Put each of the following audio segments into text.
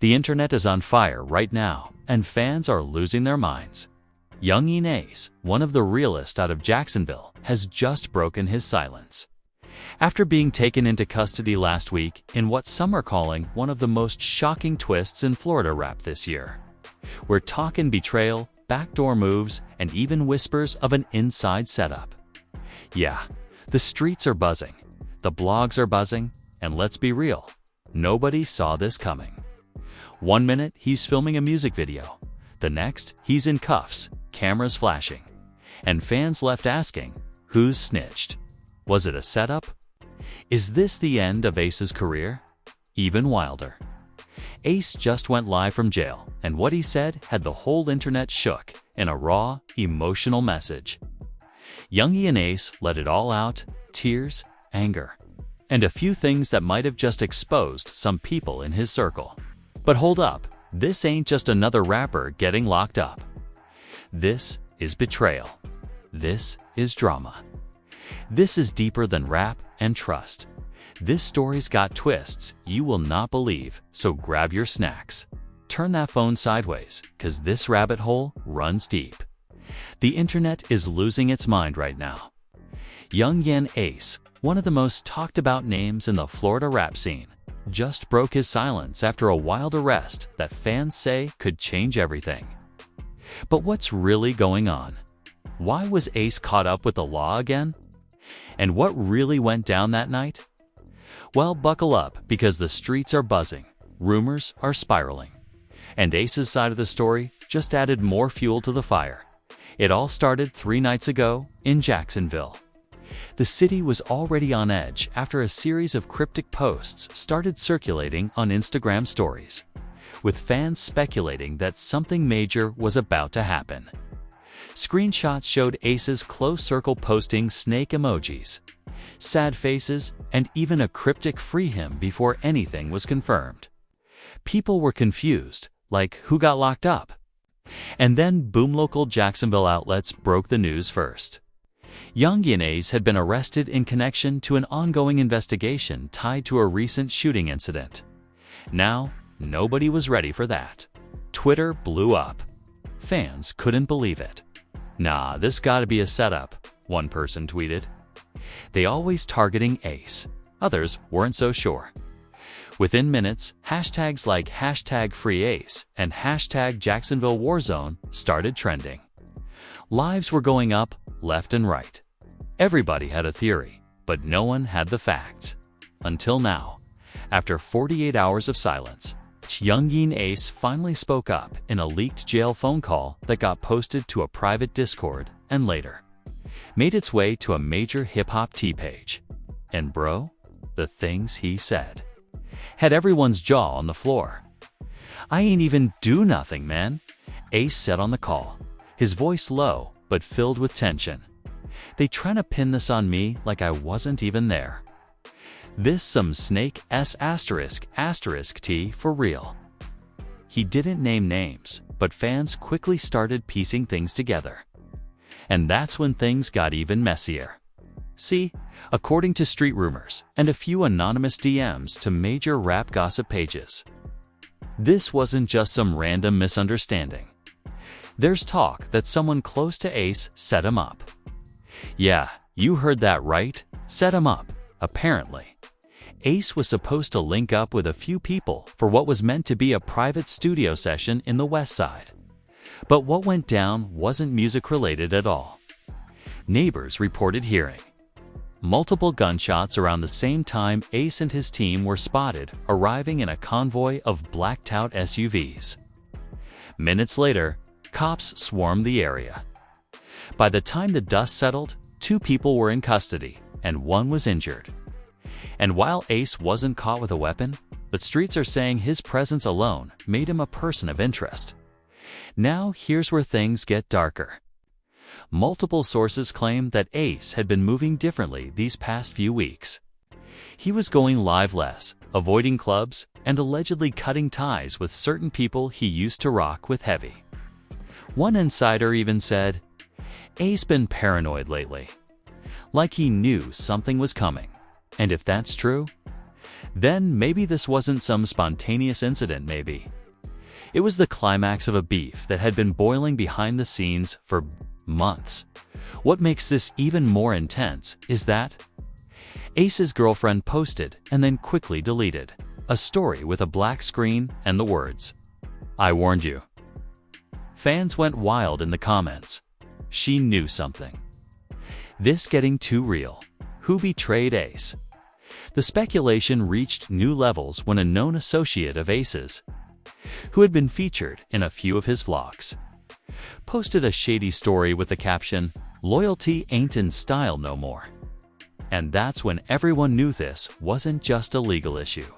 The internet is on fire right now, and fans are losing their minds. Yungeen Ace, one of the realest out of Jacksonville, has just broken his silence. After being taken into custody last week in what some are calling one of the most shocking twists in Florida rap this year. We're talking betrayal, backdoor moves, and even whispers of an inside setup. Yeah, the streets are buzzing, the blogs are buzzing, and let's be real, nobody saw this coming. One minute he's filming a music video, the next he's in cuffs, cameras flashing, and fans left asking, who's snitched? Was it a setup? Is this the end of Ace's career? Even wilder. Ace just went live from jail, and what he said had the whole internet shook in a raw, emotional message. Yungeen Ace let it all out: tears, anger, and a few things that might have just exposed some people in his circle. But hold up, this ain't just another rapper getting locked up. This is betrayal. This is drama. This is deeper than rap and trust. This story's got twists you will not believe, so grab your snacks. Turn that phone sideways, 'cause this rabbit hole runs deep. The internet is losing its mind right now. Yungeen Ace, one of the most talked about names in the Florida rap scene, just broke his silence after a wild arrest that fans say could change everything. But what's really going on? Why was Ace caught up with the law again? And what really went down that night? Well, buckle up, because the streets are buzzing, rumors are spiraling, and Ace's side of the story just added more fuel to the fire. It all started 3 nights ago in Jacksonville. The city was already on edge after a series of cryptic posts started circulating on Instagram stories, with fans speculating that something major was about to happen. Screenshots showed Ace's close circle posting snake emojis, sad faces, and even a cryptic "free him" before anything was confirmed. People were confused, like who got locked up? And then boom, local Jacksonville outlets broke the news first. Yungeen Ace had been arrested in connection to an ongoing investigation tied to a recent shooting incident. Now, nobody was ready for that. Twitter blew up. Fans couldn't believe it. "Nah, this gotta be a setup," one person tweeted. They always targeting Ace. Others weren't so sure. Within minutes, hashtags like #FreeAce and #JacksonvilleWarzone started trending. Lives were going up left and right. Everybody had a theory, but no one had the facts. Until now, after 48 hours of silence, Yungeen Ace finally spoke up in a leaked jail phone call that got posted to a private Discord and later made its way to a major hip-hop T-page. And bro, the things he said had everyone's jaw on the floor. "I ain't even do nothing, man," Ace said on the call, his voice low but filled with tension. "They tryna pin this on me like I wasn't even there. This some snake s*** T for real." He didn't name names, but fans quickly started piecing things together. And that's when things got even messier. See, according to street rumors and a few anonymous DMs to major rap gossip pages, this wasn't just some random misunderstanding. There's talk that someone close to Ace set him up. Yeah, you heard that right, set him up, apparently. Ace was supposed to link up with a few people for what was meant to be a private studio session in the West Side. But what went down wasn't music-related at all. Neighbors reported hearing multiple gunshots around the same time Ace and his team were spotted arriving in a convoy of blacked-out SUVs. Minutes later, cops swarmed the area. By the time the dust settled, 2 people were in custody and 1 was injured. And while Ace wasn't caught with a weapon, the streets are saying his presence alone made him a person of interest. Now here's where things get darker. Multiple sources claim that Ace had been moving differently these past few weeks. He was going live less, avoiding clubs, and allegedly cutting ties with certain people he used to rock with heavy. One insider even said, "Ace been paranoid lately," like he knew something was coming. And if that's true, Then maybe this wasn't some spontaneous incident, maybe. It was the climax of a beef that had been boiling behind the scenes for months. What makes this even more intense is that Ace's girlfriend posted and then quickly deleted a story with a black screen and the words, "I warned you." Fans went wild in the comments. She knew something. This getting too real. Who betrayed Ace? The speculation reached new levels when a known associate of Ace's, who had been featured in a few of his vlogs, posted a shady story with the caption, "Loyalty ain't in style no more." And that's when everyone knew this wasn't just a legal issue.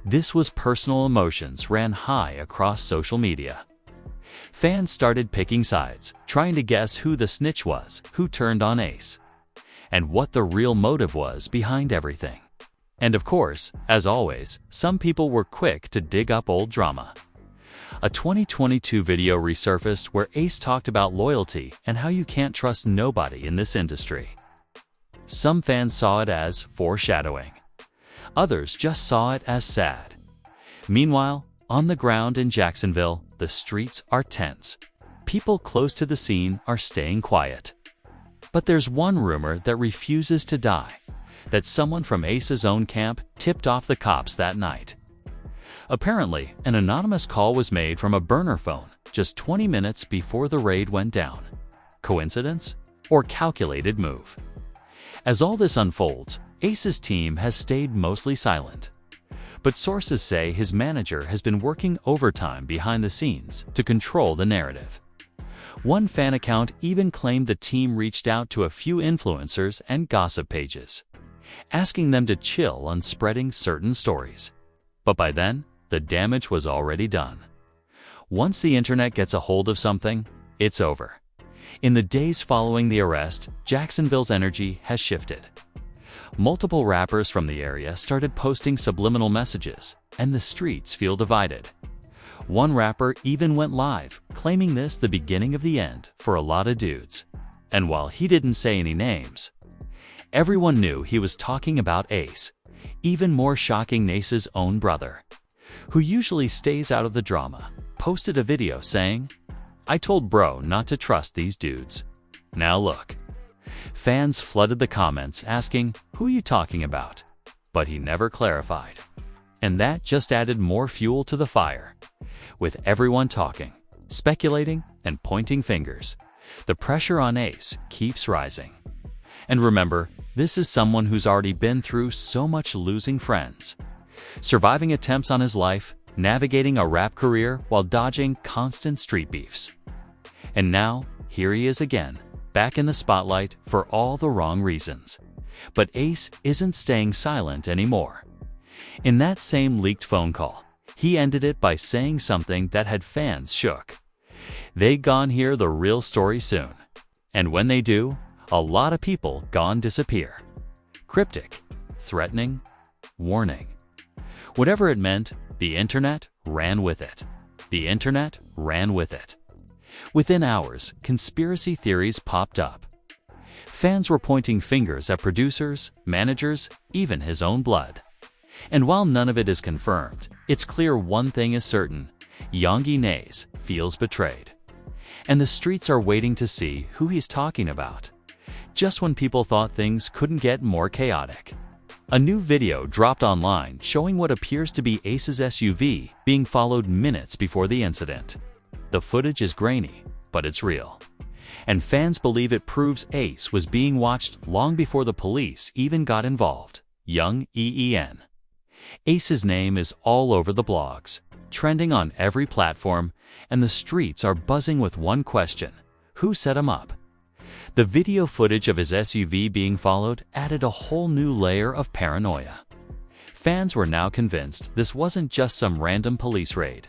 This was personal emotions ran high across social media. Fans started picking sides, trying to guess who the snitch was, who turned on Ace, and what the real motive was behind everything. And of course, as always, some people were quick to dig up old drama. A 2022 video resurfaced where Ace talked about loyalty and how you can't trust nobody in this industry. Some fans saw it as foreshadowing. Others just saw it as sad. Meanwhile, on the ground in Jacksonville, the streets are tense. People close to the scene are staying quiet. But there's one rumor that refuses to die, that someone from Ace's own camp tipped off the cops that night. Apparently, an anonymous call was made from a burner phone just 20 minutes before the raid went down. Coincidence? Or calculated move? As all this unfolds, Ace's team has stayed mostly silent. But sources say his manager has been working overtime behind the scenes to control the narrative. One fan account even claimed the team reached out to a few influencers and gossip pages, asking them to chill on spreading certain stories. But by then, the damage was already done. Once the internet gets a hold of something, it's over. In the days following the arrest, Jacksonville's energy has shifted. Multiple rappers from the area started posting subliminal messages, and the streets feel divided. One rapper even went live, claiming this the beginning of the end for a lot of dudes. And while he didn't say any names, everyone knew he was talking about Ace. Even more shocking, Ace's own brother, who usually stays out of the drama, posted a video saying, "I told bro not to trust these dudes. Now look." Fans flooded the comments asking, "Who you talking about?" But he never clarified. And that just added more fuel to the fire. With everyone talking, speculating, and pointing fingers, the pressure on Ace keeps rising. And remember, this is someone who's already been through so much, losing friends, surviving attempts on his life, navigating a rap career while dodging constant street beefs. And now, here he is again, back in the spotlight for all the wrong reasons. But Ace isn't staying silent anymore. In that same leaked phone call, he ended it by saying something that had fans shook. They gon' hear the real story soon. And when they do, a lot of people gon' disappear. Cryptic, threatening, warning. Whatever it meant, the internet ran with it. The internet ran with it. Within hours, conspiracy theories popped up. Fans were pointing fingers at producers, managers, even his own blood. And while none of it is confirmed, it's clear one thing is certain: Yungeen feels betrayed. And the streets are waiting to see who he's talking about. Just when people thought things couldn't get more chaotic, a new video dropped online showing what appears to be Ace's SUV being followed minutes before the incident. The footage is grainy, but it's real. And fans believe it proves Ace was being watched long before the police even got involved. Yungeen. Ace's name is all over the blogs, trending on every platform, and the streets are buzzing with one question: who set him up? The video footage of his SUV being followed added a whole new layer of paranoia. Fans were now convinced this wasn't just some random police raid.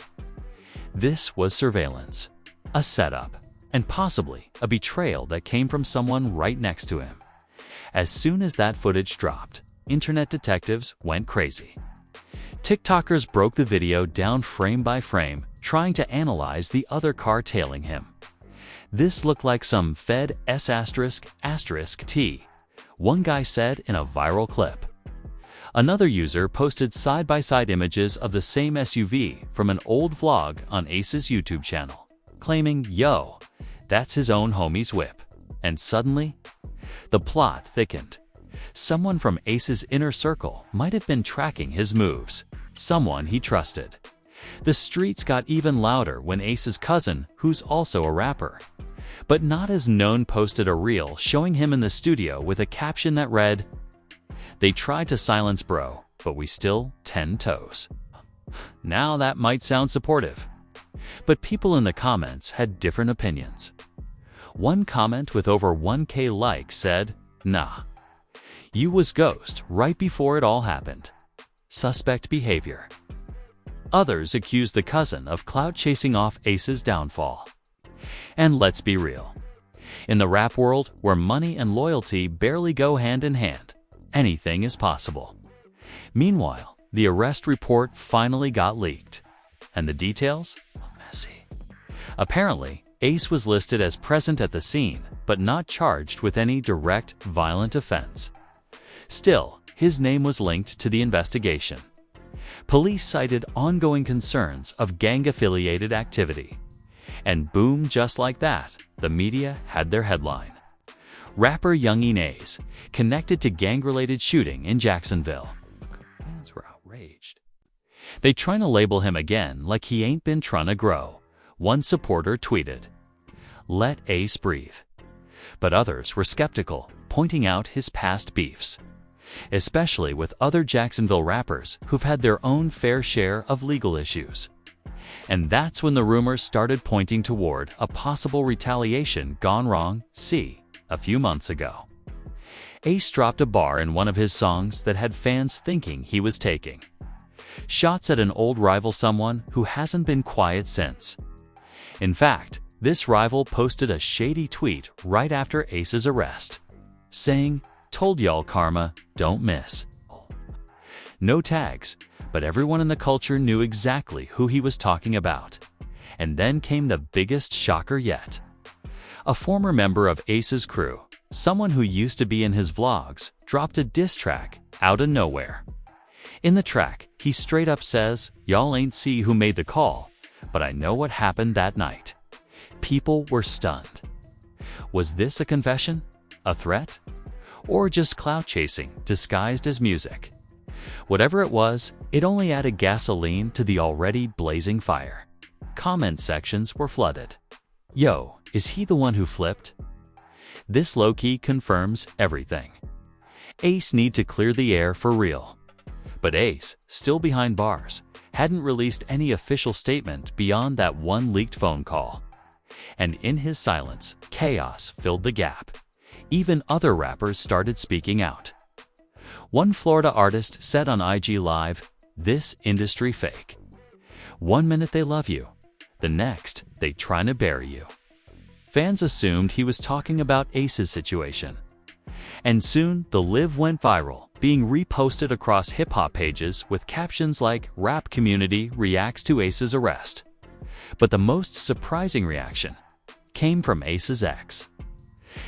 This was surveillance, a setup, and possibly a betrayal that came from someone right next to him. As soon as that footage dropped, internet detectives went crazy. TikTokers broke the video down frame by frame, trying to analyze the other car tailing him. This looked like some Fed S***T, one guy said in a viral clip. Another user posted side-by-side images of the same SUV from an old vlog on Ace's YouTube channel, claiming, "Yo, that's his own homie's whip." And suddenly, the plot thickened. Someone from Ace's inner circle might have been tracking his moves, someone he trusted. The streets got even louder when Ace's cousin, who's also a rapper, but not as known, posted a reel showing him in the studio with a caption that read, "They tried to silence bro, but we still 10 toes." Now that might sound supportive, but people in the comments had different opinions. One comment with over 1K likes said, "Nah, you was ghost right before it all happened. Suspect behavior." Others accused the cousin of clout chasing off Ace's downfall. And let's be real. In the rap world, where money and loyalty barely go hand in hand, anything is possible. Meanwhile, the arrest report finally got leaked. And the details? Messy. Apparently, Ace was listed as present at the scene, but not charged with any direct, violent offense. Still, his name was linked to the investigation. Police cited ongoing concerns of gang-affiliated activity. And boom, just like that, the media had their headline. Rapper Yungeen connected to gang-related shooting in Jacksonville. Fans were outraged. They trying to label him again like he ain't been trying to grow. One supporter tweeted, "Let Ace breathe." But others were skeptical, pointing out his past beefs, especially with other Jacksonville rappers who've had their own fair share of legal issues. And that's when the rumors started pointing toward a possible retaliation gone wrong, a few months ago. Ace dropped a bar in one of his songs that had fans thinking he was taking shots at an old rival, someone who hasn't been quiet since. In fact, this rival posted a shady tweet right after Ace's arrest, saying, "Told y'all karma, don't miss." No tags, but everyone in the culture knew exactly who he was talking about. And then came the biggest shocker yet. A former member of Ace's crew, someone who used to be in his vlogs, dropped a diss track out of nowhere. In the track, he straight up says, "Y'all ain't see who made the call, but I know what happened that night." People were stunned. Was this a confession? A threat? Or just clout chasing disguised as music? Whatever it was, it only added gasoline to the already blazing fire. Comment sections were flooded. "Yo, is he the one who flipped?" This low-key confirms everything. Ace need to clear the air for real. But Ace, still behind bars, hadn't released any official statement beyond that one leaked phone call. And in his silence, chaos filled the gap. Even other rappers started speaking out. One Florida artist said on IG Live, "This industry fake. One minute they love you, the next they trying to bury you." Fans assumed he was talking about Ace's situation. And soon the live went viral, being reposted across hip-hop pages with captions like "Rap community reacts to Ace's arrest." But the most surprising reaction came from Ace's ex.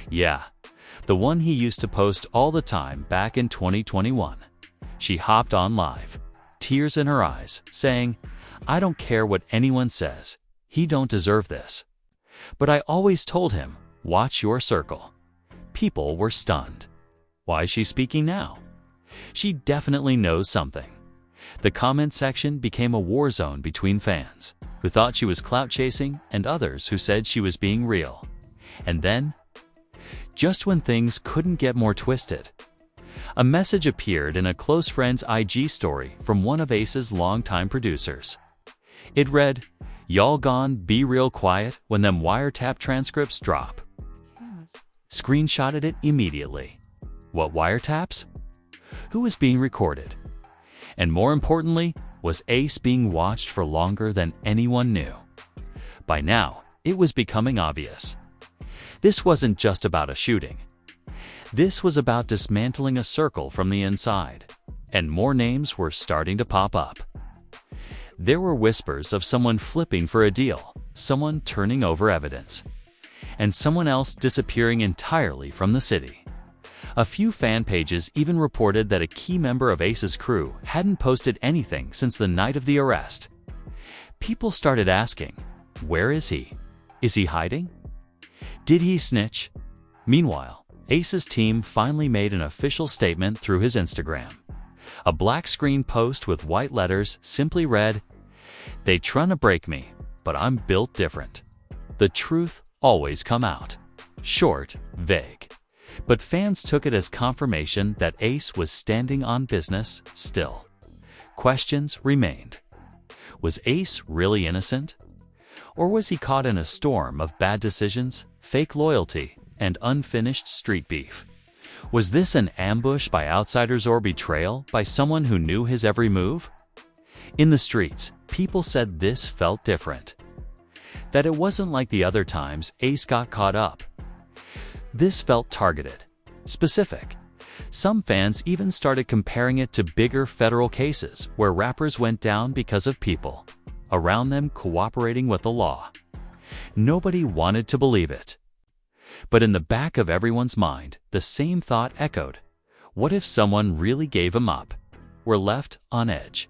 Yeah, the one he used to post all the time back in 2021. She hopped on live, tears in her eyes, saying, "I don't care what anyone says, he don't deserve this. But I always told him, watch your circle." People were stunned. Why is she speaking now? She definitely knows something. The comment section became a war zone between fans, who thought she was clout chasing, and others who said she was being real. And then, just when things couldn't get more twisted, a message appeared in a close friend's IG story from one of Ace's longtime producers. It read, "Y'all gon' be real quiet when them wiretap transcripts drop." Screenshotted it immediately. What wiretaps? Who was being recorded? And more importantly, was Ace being watched for longer than anyone knew? By now, it was becoming obvious. This wasn't just about a shooting. This was about dismantling a circle from the inside, and more names were starting to pop up. There were whispers of someone flipping for a deal, someone turning over evidence, and someone else disappearing entirely from the city. A few fan pages even reported that a key member of Ace's crew hadn't posted anything since the night of the arrest. People started asking, where is he? Is he hiding? Did he snitch? Meanwhile, Ace's team finally made an official statement through his Instagram. A black screen post with white letters simply read, "They tryna break me, but I'm built different. The truth always come out." Short, vague. But fans took it as confirmation that Ace was standing on business still. Questions remained. Was Ace really innocent? Or was he caught in a storm of bad decisions, fake loyalty, and unfinished street beef? Was this an ambush by outsiders or betrayal by someone who knew his every move? In the streets, people said this felt different. That it wasn't like the other times Ace got caught up. This felt targeted, specific. Some fans even started comparing it to bigger federal cases where rappers went down because of people around them cooperating with the law. Nobody wanted to believe it. But in the back of everyone's mind, the same thought echoed. What if someone really gave him up? We're left on edge.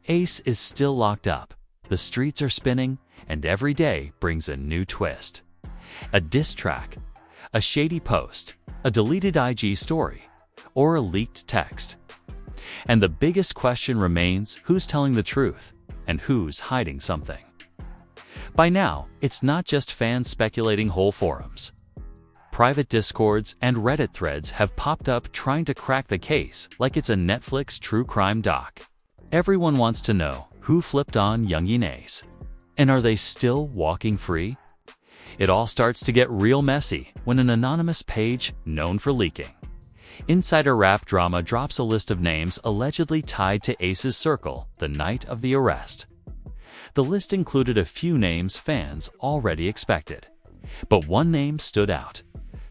Ace is still locked up, the streets are spinning, and every day brings a new twist. A diss track, a shady post, a deleted IG story, or a leaked text. And the biggest question remains, who's telling the truth and who's hiding something? By now, it's not just fans speculating. Whole forums, private discords, and Reddit threads have popped up trying to crack the case like it's a Netflix true crime doc. Everyone wants to know who flipped on Yungeen, and are they still walking free? It all starts to get real messy when an anonymous page known for leaking insider rap drama drops a list of names allegedly tied to Ace's circle the night of the arrest. The list included a few names fans already expected, but one name stood out.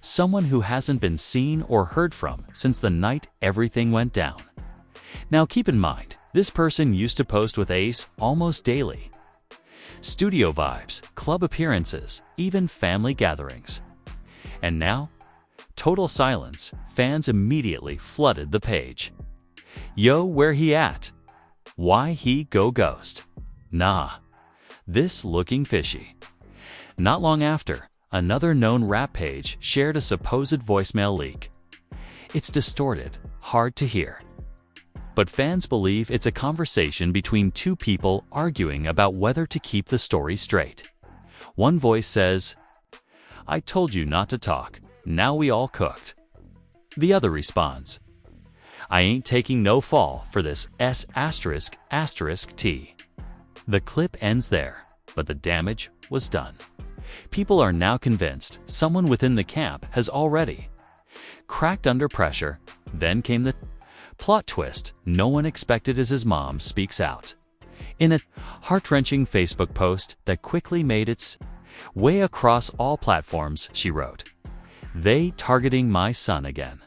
Someone who hasn't been seen or heard from since the night everything went down. Now keep in mind, this person used to post with Ace almost daily. Studio vibes, club appearances, even family gatherings. And now, total silence. Fans immediately flooded the page. Yo, where he at? Why he go ghost? Nah, this looking fishy. Not long after, another known rap page shared a supposed voicemail leak. It's distorted, hard to hear. But fans believe it's a conversation between two people arguing about whether to keep the story straight. One voice says, "I told you not to talk, now we all cooked." The other responds, "I ain't taking no fall for this S***T. The clip ends there, but the damage was done. People are now convinced someone within the camp has already cracked under pressure. Then came the plot twist no one expected as his mom speaks out. In a heart-wrenching Facebook post that quickly made its way across all platforms, she wrote, "They targeting my son again.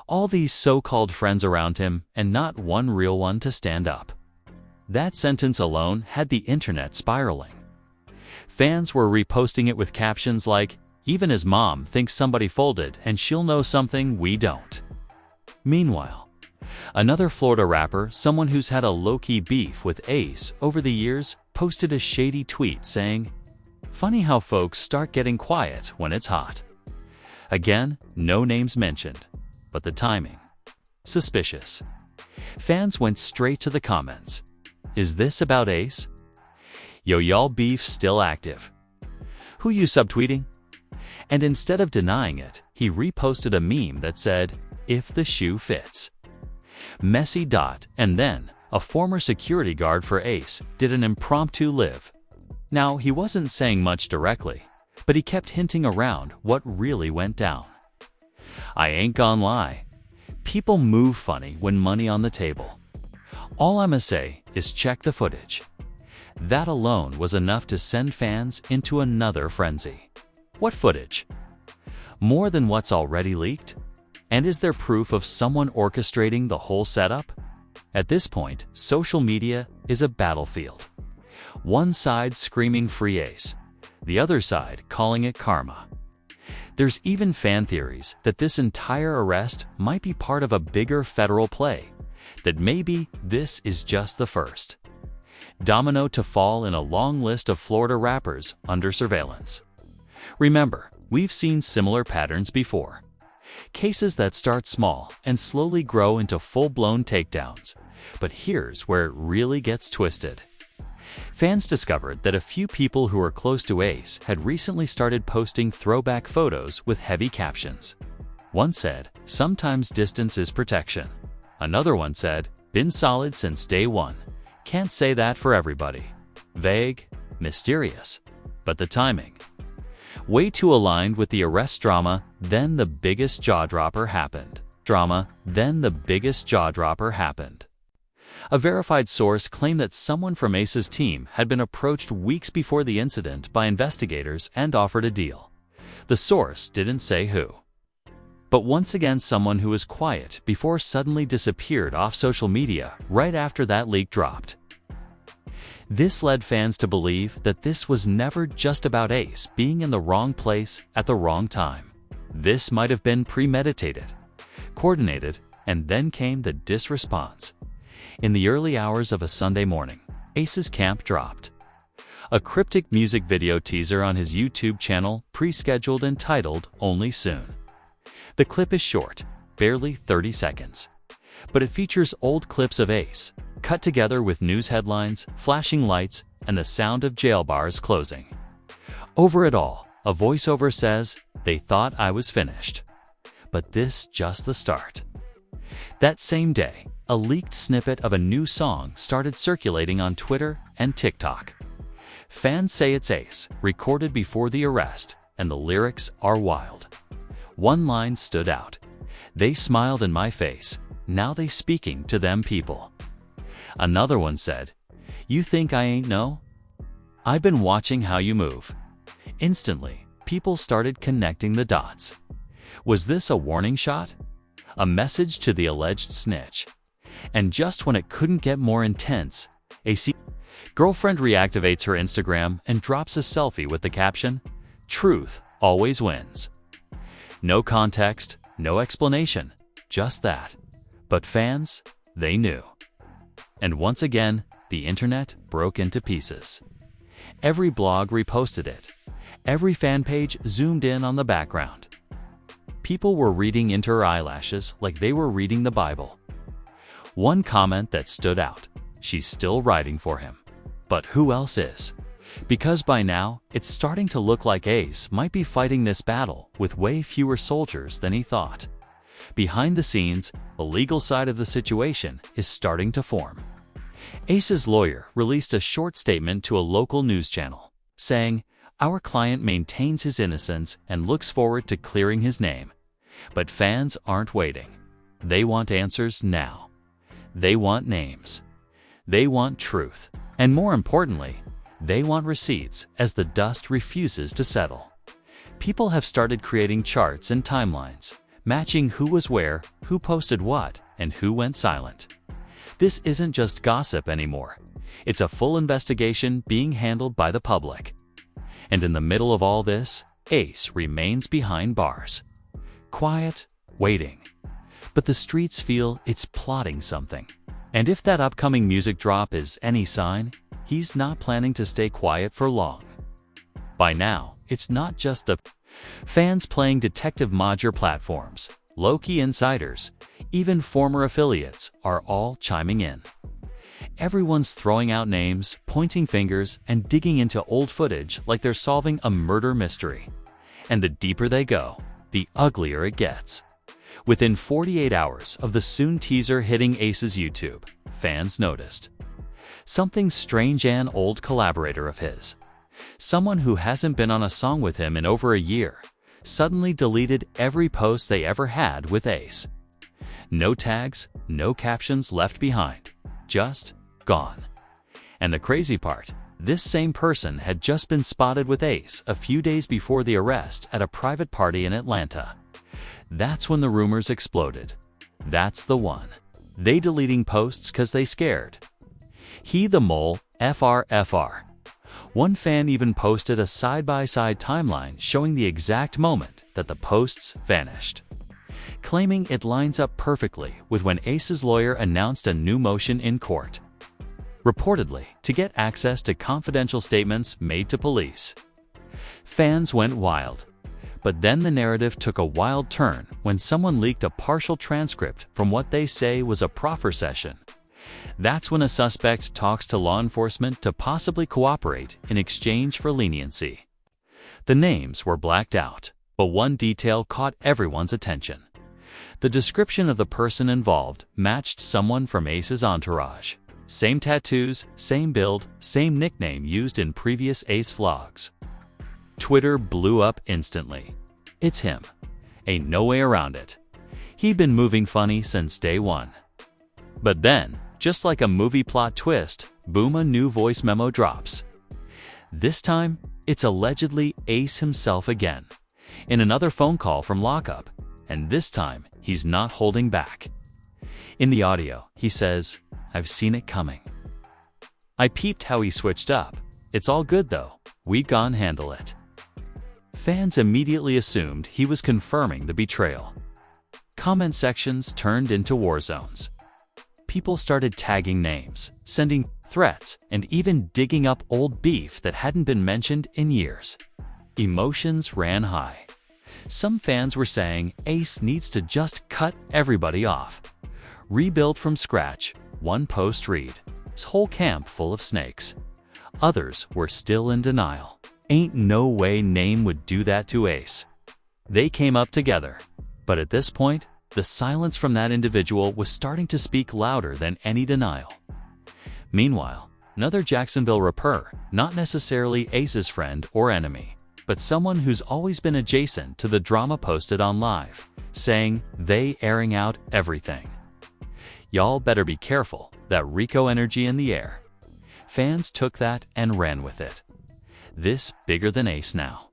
All these so-called friends around him and not one real one to stand up." That sentence alone had the internet spiraling. Fans were reposting it with captions like, "Even his mom thinks somebody folded and she'll know something we don't." Meanwhile, another Florida rapper, someone who's had a low-key beef with Ace over the years, posted a shady tweet saying, "Funny how folks start getting quiet when it's hot." Again, no names mentioned, but the timing, suspicious. Fans went straight to the comments. Is this about Ace? Yo, y'all beef still active. Who you subtweeting? And instead of denying it, he reposted a meme that said, "If the shoe fits." Messy dot, and then a former security guard for Ace did an impromptu live. Now, he wasn't saying much directly, but he kept hinting around what really went down. "I ain't gonna lie. People move funny when money on the table. All I'ma say is check the footage." That alone was enough to send fans into another frenzy. What footage? More than what's already leaked? And is there proof of someone orchestrating the whole setup? At this point, social media is a battlefield. One side screaming free Ace, the other side calling it karma. There's even fan theories that this entire arrest might be part of a bigger federal play, that maybe this is just the first domino to fall in a long list of Florida rappers under surveillance. Remember, we've seen similar patterns before. Cases that start small and slowly grow into full-blown takedowns. But here's where it really gets twisted. Fans discovered that a few people who are close to Ace had recently started posting throwback photos with heavy captions. One said, "Sometimes distance is protection." Another one said, "Been solid since day one. Can't say that for everybody." Vague, mysterious, but the timing. Way too aligned with the arrest drama, then the biggest jaw-dropper happened. A verified source claimed that someone from Ace's team had been approached weeks before the incident by investigators and offered a deal. The source didn't say who. But once again, someone who was quiet before suddenly disappeared off social media right after that leak dropped. This led fans to believe that this was never just about Ace being in the wrong place at the wrong time. This might have been premeditated, coordinated, and then came the disresponse. In the early hours of a Sunday morning, Ace's camp dropped a cryptic music video teaser on his YouTube channel, pre-scheduled and titled "Only Soon." The clip is short, barely 30 seconds, but it features old clips of Ace, cut together with news headlines, flashing lights, and the sound of jail bars closing. Over it all, a voiceover says, "They thought I was finished. But this just the start." That same day, a leaked snippet of a new song started circulating on Twitter and TikTok. Fans say it's Ace, recorded before the arrest, and the lyrics are wild. One line stood out. "They smiled in my face, now they speaking to them people." Another one said, "You think I ain't know? I've been watching how you move." Instantly, people started connecting the dots. Was this a warning shot? A message to the alleged snitch? And just when it couldn't get more intense, Ace's girlfriend reactivates her Instagram and drops a selfie with the caption, "Truth always wins." No context, no explanation, just that. But fans, they knew. And once again, the internet broke into pieces. Every blog reposted it. Every fan page zoomed in on the background. People were reading into her eyelashes like they were reading the Bible. One comment that stood out, "She's still riding for him. But who else is?" Because by now, it's starting to look like Ace might be fighting this battle with way fewer soldiers than he thought. Behind the scenes, the legal side of the situation is starting to form. Ace's lawyer released a short statement to a local news channel, saying, "Our client maintains his innocence and looks forward to clearing his name." But fans aren't waiting. They want answers now. They want names. They want truth. And more importantly, they want receipts as the dust refuses to settle. People have started creating charts and timelines, matching who was where, who posted what, and who went silent. This isn't just gossip anymore. It's a full investigation being handled by the public. And in the middle of all this, Ace remains behind bars. Quiet, waiting. But the streets feel it's plotting something. And if that upcoming music drop is any sign, he's not planning to stay quiet for long. By now, it's not just the fans playing detective modular platforms, low-key insiders, even former affiliates are all chiming in. Everyone's throwing out names, pointing fingers, and digging into old footage like they're solving a murder mystery. And the deeper they go, the uglier it gets. Within 48 hours of the Soon teaser hitting Ace's YouTube, fans noticed something strange. An old collaborator of his, someone who hasn't been on a song with him in over a year, suddenly deleted every post they ever had with Ace. No tags, no captions left behind, just gone. And the crazy part, this same person had just been spotted with Ace a few days before the arrest at a private party in Atlanta. That's when the rumors exploded. That's the one. They deleting posts 'cause they scared. He the mole, FR. One fan even posted a side-by-side timeline showing the exact moment that the posts vanished, claiming it lines up perfectly with when Ace's lawyer announced a new motion in court, reportedly to get access to confidential statements made to police. Fans went wild, but then the narrative took a wild turn when someone leaked a partial transcript from what they say was a proffer session. That's when a suspect talks to law enforcement to possibly cooperate in exchange for leniency. The names were blacked out, but one detail caught everyone's attention. The description of the person involved matched someone from Ace's entourage. Same tattoos, same build, same nickname used in previous Ace vlogs. Twitter blew up instantly. It's him. Ain't no way around it. He'd been moving funny since day one. But then, just like a movie plot twist, boom, a new voice memo drops. This time, it's allegedly Ace himself again, in another phone call from lockup, and this time, he's not holding back. In the audio, he says, "I've seen it coming. I peeped how he switched up. It's all good though, we gon' handle it." Fans immediately assumed he was confirming the betrayal. Comment sections turned into war zones. People started tagging names, sending threats, and even digging up old beef that hadn't been mentioned in years. Emotions ran high. Some fans were saying Ace needs to just cut everybody off. Rebuild from scratch, one post read, his whole camp full of snakes. Others were still in denial. Ain't no way Name would do that to Ace. They came up together, but at this point, the silence from that individual was starting to speak louder than any denial. Meanwhile, another Jacksonville rapper, not necessarily Ace's friend or enemy, but someone who's always been adjacent to the drama, posted on Live, saying they airing out everything. Y'all better be careful, that Rico energy in the air. Fans took that and ran with it. This bigger than Ace now.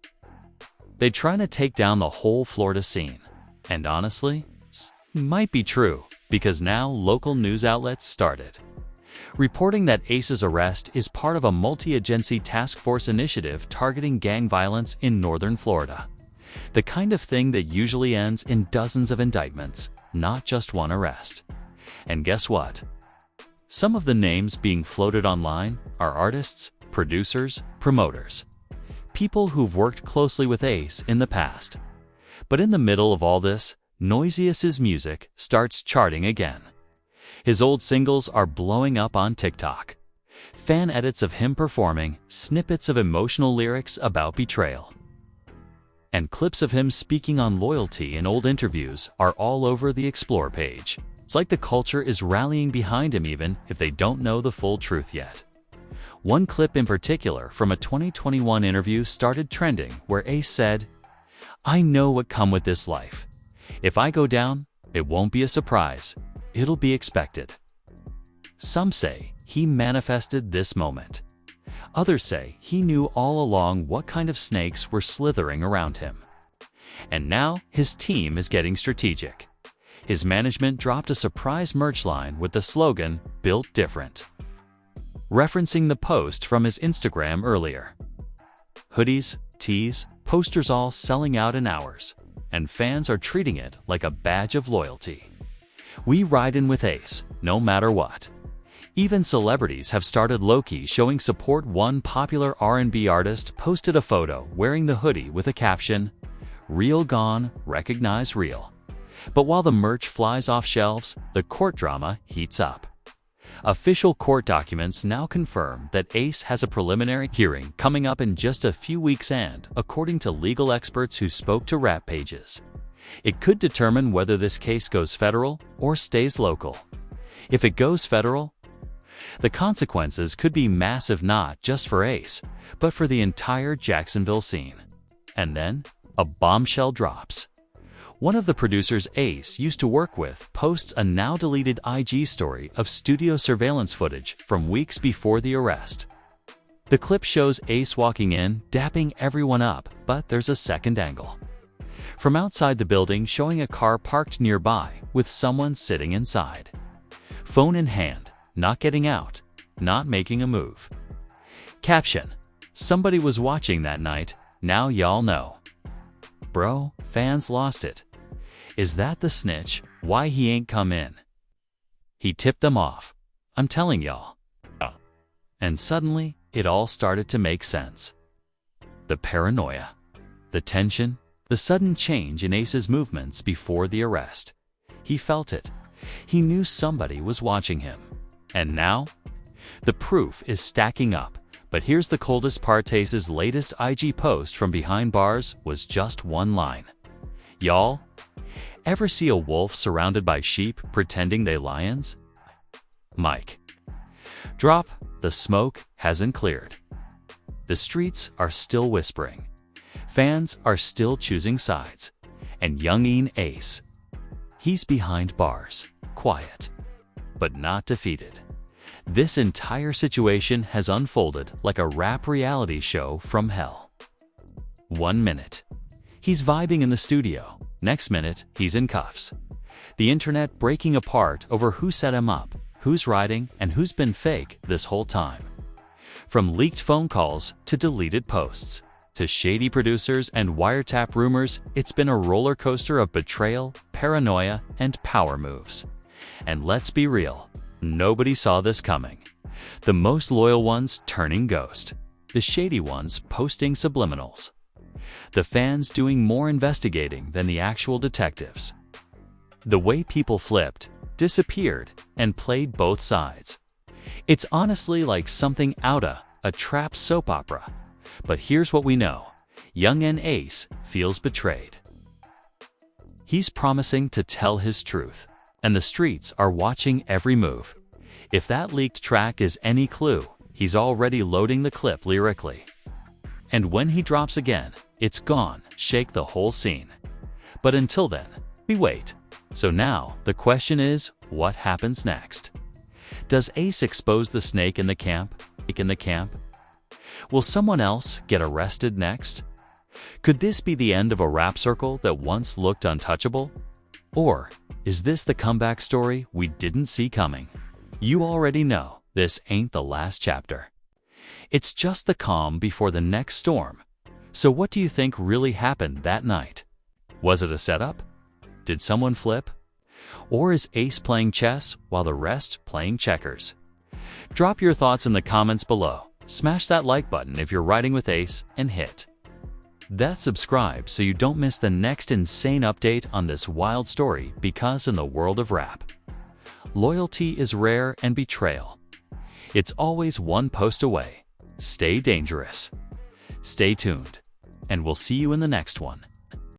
They trying to take down the whole Florida scene. And honestly, might be true, because now local news outlets started reporting that Ace's arrest is part of a multi-agency task force initiative targeting gang violence in northern Florida. The kind of thing that usually ends in dozens of indictments, not just one arrest. And guess what? Some of the names being floated online are artists, producers, promoters, people who've worked closely with Ace in the past. But in the middle of all this, Noiseous's music starts charting again. His old singles are blowing up on TikTok. Fan edits of him performing, snippets of emotional lyrics about betrayal, and clips of him speaking on loyalty in old interviews are all over the Explore page. It's like the culture is rallying behind him even if they don't know the full truth yet. One clip in particular from a 2021 interview started trending where Ace said, "I know what come with this life. If I go down, it won't be a surprise. It'll be expected." Some say he manifested this moment. Others say he knew all along what kind of snakes were slithering around him. And now his team is getting strategic. His management dropped a surprise merch line with the slogan, "Built Different," referencing the post from his Instagram earlier. Hoodies, tees, posters all selling out in hours, and fans are treating it like a badge of loyalty. We ride in with Ace, no matter what. Even celebrities have started low-key showing support. One popular R&B artist posted a photo wearing the hoodie with a caption, "Real gone, recognize real." But while the merch flies off shelves, the court drama heats up. Official court documents now confirm that Ace has a preliminary hearing coming up in just a few weeks, and, according to legal experts who spoke to Rap Pages, it could determine whether this case goes federal or stays local. If it goes federal, the consequences could be massive, not just for Ace, but for the entire Jacksonville scene. And then, a bombshell drops. One of the producers Ace used to work with posts a now-deleted IG story of studio surveillance footage from weeks before the arrest. The clip shows Ace walking in, dapping everyone up, but there's a second angle from outside the building showing a car parked nearby with someone sitting inside, phone in hand, not getting out, not making a move. Caption: Somebody was watching that night, now y'all know. Bro, fans lost it. Is that the snitch? Why he ain't come in? He tipped them off. I'm telling y'all. And suddenly, it all started to make sense. The paranoia, the tension, the sudden change in Ace's movements before the arrest. He felt it. He knew somebody was watching him. And now? The proof is stacking up. But here's the coldest part. Ace's latest IG post from behind bars was just one line. Y'all, ever see a wolf surrounded by sheep pretending they lions? Mike. Drop, the smoke hasn't cleared. The streets are still whispering. Fans are still choosing sides. And Yungeen Ace, he's behind bars, quiet, but not defeated. This entire situation has unfolded like a rap reality show from hell. 1 minute, he's vibing in the studio. Next minute, he's in cuffs. The internet breaking apart over who set him up, who's riding, and who's been fake this whole time. From leaked phone calls to deleted posts, to shady producers and wiretap rumors, it's been a roller coaster of betrayal, paranoia, and power moves. And let's be real, nobody saw this coming. The most loyal ones turning ghost. The shady ones posting subliminals. The fans doing more investigating than the actual detectives. The way people flipped, disappeared, and played both sides. It's honestly like something out of a trap soap opera. But here's what we know. Yungeen Ace feels betrayed. He's promising to tell his truth, and the streets are watching every move. If that leaked track is any clue, he's already loading the clip lyrically. And when he drops again, it's gone, shake the whole scene. But until then, we wait. So now, the question is, what happens next? Does Ace expose the snake in the camp? Will someone else get arrested next? Could this be the end of a rap circle that once looked untouchable? Or is this the comeback story we didn't see coming? You already know, this ain't the last chapter. It's just the calm before the next storm. So what do you think really happened that night? Was it a setup? Did someone flip? Or is Ace playing chess while the rest playing checkers? Drop your thoughts in the comments below. Smash that like button if you're riding with Ace, and hit that subscribe so you don't miss the next insane update on this wild story, because in the world of rap, loyalty is rare and betrayal, it's always one post away. Stay dangerous. Stay tuned, and we'll see you in the next one.